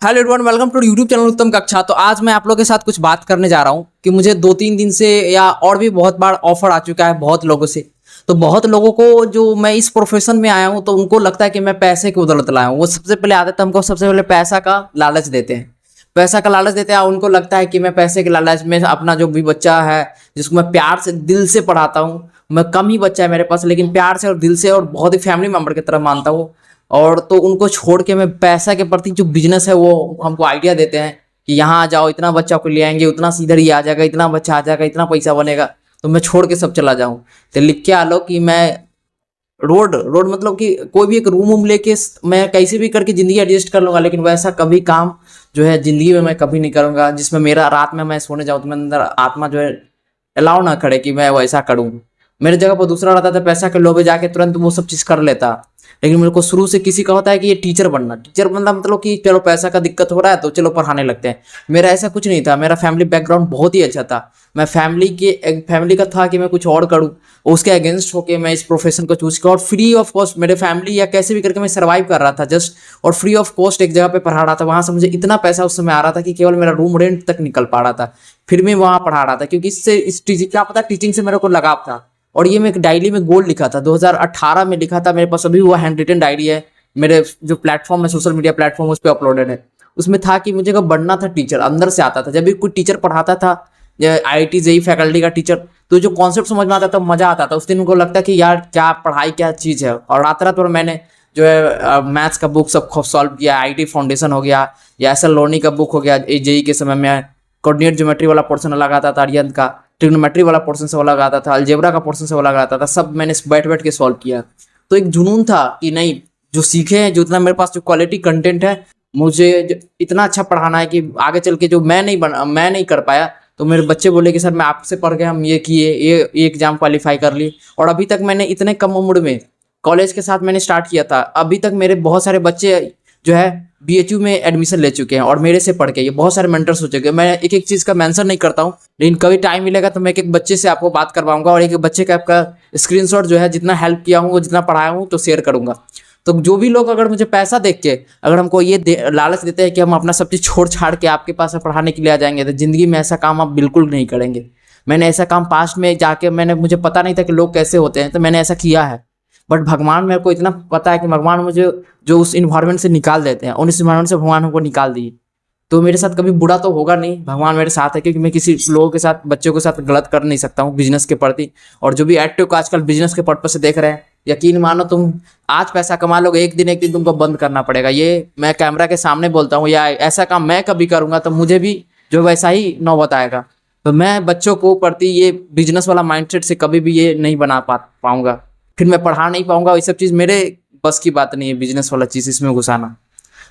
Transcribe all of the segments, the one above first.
Hello everyone, welcome to YouTube channel Uttam Kaksha. तो आज मैं आप लोगों के साथ कुछ बात करने जा रहा हूं कि मुझे 2-3 दिन से या और भी बहुत बार ऑफर आ चुका है बहुत लोगों से। तो बहुत लोगों को जो मैं इस प्रोफेशन में आया हूं तो उनको लगता है कि मैं पैसे की बदौलत लाया हूं। वो सबसे पहले आदत हमको सबसे पहले पैसा का लालच देते हैं। पैसा का लालच देते हैं। उनको लगता है कि मैं पैसे के लालच में अपना जो भी बच्चा है जिसको मैं प्यार से दिल से पढ़ाता हूँ, मैं कम ही बच्चा है मेरे पास लेकिन प्यार से और दिल से और बहुत ही फैमिली मेंबर की तरह मानता हूँ। और तो उनको छोड़ के मैं पैसा के प्रति जो बिजनेस है वो हमको आइडिया देते हैं कि यहाँ आ जाओ, इतना बच्चा को ले आएंगे, उतना सीधर ही आ जाएगा, इतना बच्चा आ जाएगा, इतना पैसा बनेगा, तो मैं छोड़ के सब चला जाऊँ। तो लिख के आ लो कि मैं रोड रोड मतलब कि कोई भी एक रूम वूम लेके मैं कैसे भी करके ज़िंदगी एडजस्ट कर लूँगा, लेकिन वैसा कभी काम जो है ज़िंदगी में मैं कभी नहीं करूँगा जिसमें मेरा रात में मैं सोने जाऊँ तो मेरे अंदर आत्मा जो है अलाउ ना करे कि मैं वैसा करूँ। मेरे जगह पर दूसरा रहता था, पैसा के लोभे जाके तुरंत वो सब चीज़ कर लेता। लेकिन मेरे को शुरू से किसी का होता है कि ये टीचर बनना मतलब कि चलो पैसा का दिक्कत हो रहा है तो चलो पढ़ाने लगते हैं। मेरा ऐसा कुछ नहीं था। मेरा फैमिली बैकग्राउंड बहुत ही अच्छा था। मैं फैमिली का था कि मैं कुछ और करूँ, उसके अगेंस्ट होके मैं इस प्रोफेशन को चूज किया और फ्री ऑफ कॉस्ट मेरे फैमिली या कैसे भी करके मैं सर्वाइव कर रहा था जस्ट, और फ्री ऑफ कॉस्ट एक जगह पे पढ़ा रहा था। वहाँ से मुझे इतना पैसा उस समय आ रहा था कि केवल मेरा रूम रेंट तक निकल पा रहा था, फिर मैं वहाँ पढ़ा रहा था क्योंकि इस टीचिंग क्या पता टीचिंग से मेरे को लगाव था। और ये मैं एक डायरी में गोल लिखा था, 2018 में लिखा था। मेरे पास अभी हुआ हैंड रिटन डायरी है, मेरे जो प्लेटफॉर्म है सोशल मीडिया प्लेटफॉर्म उस पर अपलोडेड है। उसमें था कि मुझे कब बनना था टीचर, अंदर से आता था। जब भी कोई टीचर पढ़ाता था IIT जेई फैकल्टी का टीचर, तो जो कॉन्सेप्ट समझ में आता था मजा आता था। उस दिन उनको लगता कि यार क्या पढ़ाई क्या चीज़ है। और रात रात भर मैंने जो है मैथ्स का बुक सब सॉल्व किया, IT फाउंडेशन हो गया या SL लोनी का बुक हो गया। जेई के समय में कोऑर्डिनेट ज्योमेट्री वाला पोर्शन अलग आता था, अरियंत का ट्रिग्नोमेट्री वाला पोर्शन से अलग आता था, अलजेब्रा का पोर्शन से अलग आता था। सब मैंने बैठ बैठ के सॉल्व किया। तो एक जुनून था कि नहीं, जो सीखे हैं, जो इतना मेरे पास जो क्वालिटी कंटेंट है, मुझे इतना अच्छा पढ़ाना है कि आगे चल के जो मैं नहीं कर पाया तो मेरे बच्चे बोले कि सर मैं आपसे पढ़ के हम ये किए, ये एग्जाम क्वालिफाई कर ली। और अभी तक मैंने इतने कम उम्र में कॉलेज के साथ मैंने स्टार्ट किया था, अभी तक मेरे बहुत सारे बच्चे जो है BHU में एडमिशन ले चुके हैं और मेरे से पढ़ के ये बहुत सारे मेंटर्स हो चुके हैं। मैं एक एक चीज़ का मेंशन नहीं करता हूँ, लेकिन कभी टाइम मिलेगा तो मैं एक एक बच्चे से आपको बात करवाऊंगा और एक एक बच्चे का आपका स्क्रीनशॉट जो है जितना हेल्प किया हूँ, जितना पढ़ाया हूँ तो शेयर करूंगा। तो जो भी लोग अगर मुझे पैसा देख के अगर हमको ये लालच देते हैं कि हम अपना सब चीज़ छोड़ छाड़ के आपके पास पढ़ाने के लिए आ जाएंगे, तो ज़िंदगी में ऐसा काम आप बिल्कुल नहीं करेंगे। मैंने ऐसा काम पास्ट में जाके मुझे पता नहीं था कि लोग कैसे होते हैं, तो मैंने ऐसा किया है। बट भगवान मेरे को इतना पता है कि भगवान मुझे जो उस इन्वायरमेंट से निकाल देते हैं, उन इस इन्वायरमेंट से भगवान हमको निकाल दिए। तो मेरे साथ कभी बुरा तो होगा नहीं, भगवान मेरे साथ है, क्योंकि मैं किसी लोगों के साथ बच्चों के साथ गलत कर नहीं सकता हूँ बिजनेस के प्रति। और जो भी एक्टिव को आजकल बिजनेस के पर्पज से देख रहे हैं, यकीन मानो तुम आज पैसा कमा लोगे, एक दिन तुमको बंद करना पड़ेगा। ये मैं कैमरा के सामने बोलता हूँ, या ऐसा काम मैं कभी करूँगा तो मुझे भी जो वैसा ही नौबत आएगा। तो मैं बच्चों को प्रति ये बिजनेस वाला माइंडसेट से कभी भी ये नहीं बना पाऊंगा, फिर मैं पढ़ा नहीं पाऊंगा। ये सब चीज़ मेरे बस की बात नहीं है, बिजनेस वाला चीज़ इसमें घुसाना।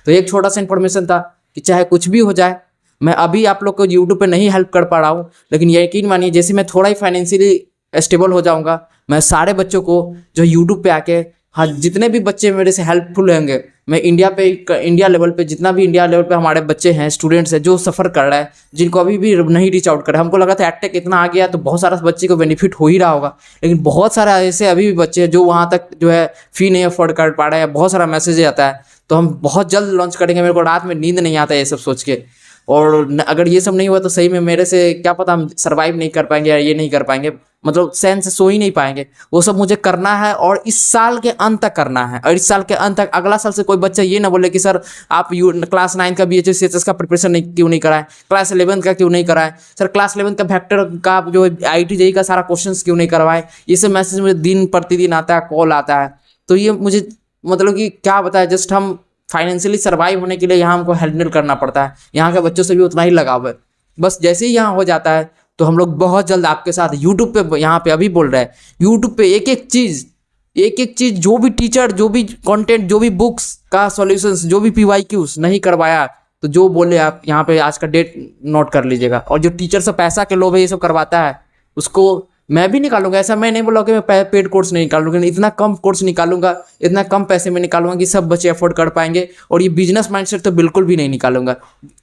तो एक छोटा सा इन्फॉर्मेशन था कि चाहे कुछ भी हो जाए, मैं अभी आप लोग को यूट्यूब पे नहीं हेल्प कर पा रहा हूँ, लेकिन यकीन मानिए जैसे मैं थोड़ा ही फाइनेंशियली स्टेबल हो जाऊँगा, मैं सारे बच्चों को जो यूट्यूब पे आके, हाँ जितने भी बच्चे मेरे से हेल्पफुल होंगे, मैं इंडिया लेवल पे जितना भी इंडिया लेवल पे हमारे बच्चे हैं, स्टूडेंट्स हैं जो सफ़र कर रहे हैं, जिनको अभी भी नहीं रीच आउट कर रहे। हमको लगा था एडटेक इतना आ गया तो बहुत सारा बच्चे को बेनिफिट हो ही रहा होगा, लेकिन बहुत सारा ऐसे अभी भी बच्चे हैं जो वहाँ तक जो है फ़ी नहीं अफोर्ड कर पा रहे हैं। बहुत सारा मैसेज आता है, तो हम बहुत जल्द लॉन्च करेंगे। मेरे को रात में नींद नहीं आता है ये सब सोच के। और अगर ये सब नहीं हुआ तो सही में मेरे से क्या पता हम सर्वाइव नहीं कर पाएंगे या ये नहीं कर पाएंगे, मतलब चैन से सो ही नहीं पाएंगे। वो सब मुझे करना है और इस साल के अंत तक करना है। और इस साल के अंत तक, अगला साल से कोई बच्चा ये ना बोले कि सर आप क्लास 9 का BHS CHS का प्रिपरेशन क्यों नहीं कराएं, क्लास 11 का क्यों नहीं कराएं, सर क्लास 11 का वेक्टर का जो IIT JEE का सारा क्वेश्चन क्यों नहीं करवाएं। ये सब मैसेज मुझे दिन प्रतिदिन आता है, कॉल आता है। तो ये मुझे मतलब कि क्या बताए, जस्ट हम फाइनेंशियली सर्वाइव होने के लिए यहाँ हमको हैंडल करना पड़ता है। यहाँ के बच्चों से भी उतना ही लगाव है। बस जैसे ही यहाँ हो जाता है तो हम लोग बहुत जल्द आपके साथ यूट्यूब पे, यहाँ पे अभी बोल रहे हैं यूट्यूब पे एक एक चीज़ जो भी टीचर, जो भी कंटेंट, जो भी बुक्स का सॉल्यूशंस, जो भी PYQs नहीं करवाया, तो जो बोले आप यहाँ पे आज का डेट नोट कर लीजिएगा। और जो टीचर से पैसा के लोभ है ये सब करवाता है, उसको मैं भी निकालूंगा, ऐसा मैं नहीं बोला कि मैं पेड कोर्स नहीं निकालूंगा, इतना कम कोर्स निकालूंगा, इतना कम पैसे में निकालूंगा कि सब बच्चे अफोर्ड कर पाएंगे। और ये बिजनेस माइंडसेट तो बिल्कुल भी नहीं निकालूंगा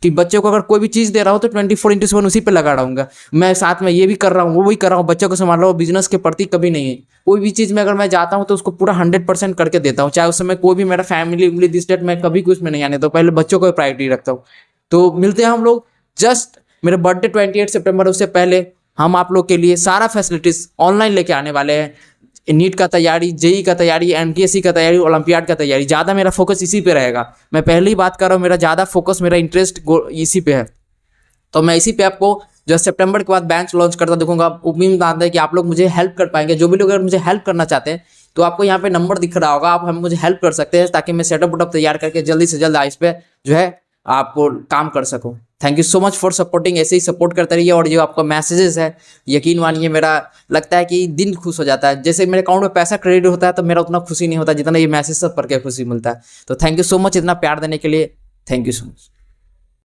कि बच्चों को अगर कोई भी चीज़ दे रहा हूँ तो 24/7 उसी पे लगा रहूंगा। मैं साथ में ये भी कर रहा हूँ, वो भी कर रहा हूँ, बच्चों को संभाल रहा हूँ, बिजनेस के प्रति कभी नहीं है। कोई भी चीज़ में अगर मैं जाता हूँ तो उसको पूरा 100% करके देता हूँ, चाहे उस समय कोई भी मेरा फैमिली दिस डेट, मैं कभी कुछ में नहीं आने, तो पहले बच्चों को प्रायोरिटी रखता हूँ। तो मिलते हैं हम लोग जस्ट मेरे बर्थडे 28 सितंबर, उससे पहले हम आप लोग के लिए सारा फैसिलिटीज ऑनलाइन लेके आने वाले हैं। नीट का तैयारी, जेई का तैयारी, एमपीएससी का तैयारी, ओलंपियाड का तैयारी, ज़्यादा मेरा फोकस इसी पे रहेगा। मैं पहले ही बात कर रहा हूँ, मेरा ज़्यादा फोकस, मेरा इंटरेस्ट इसी पे है। तो मैं इसी पे आपको जो सितंबर के बाद बैच लॉन्च करता देखूंगा। उम्मीद आता है कि आप लोग मुझे हेल्प कर पाएंगे। जो भी लोग अगर मुझे हेल्प करना चाहते हैं तो आपको यहाँ पे नंबर दिख रहा होगा, आप हम मुझे हेल्प कर सकते हैं, ताकि मैं सेटअप वटअप तैयार करके जल्दी से जल्द इस पे जो है आपको काम कर सकूं। Thank you so much for supporting, ऐसे ही सपोर्ट करते रहिए। और जो आपका मैसेजेस है, यकीन मानिए मेरा लगता है कि दिन खुश हो जाता है। जैसे मेरे अकाउंट में पैसा क्रेडिट होता है तो मेरा उतना खुशी नहीं होता जितना ये मैसेज सब पढ़ के खुशी मिलता है। तो थैंक यू सो मच इतना प्यार देने के लिए, थैंक यू सो मच।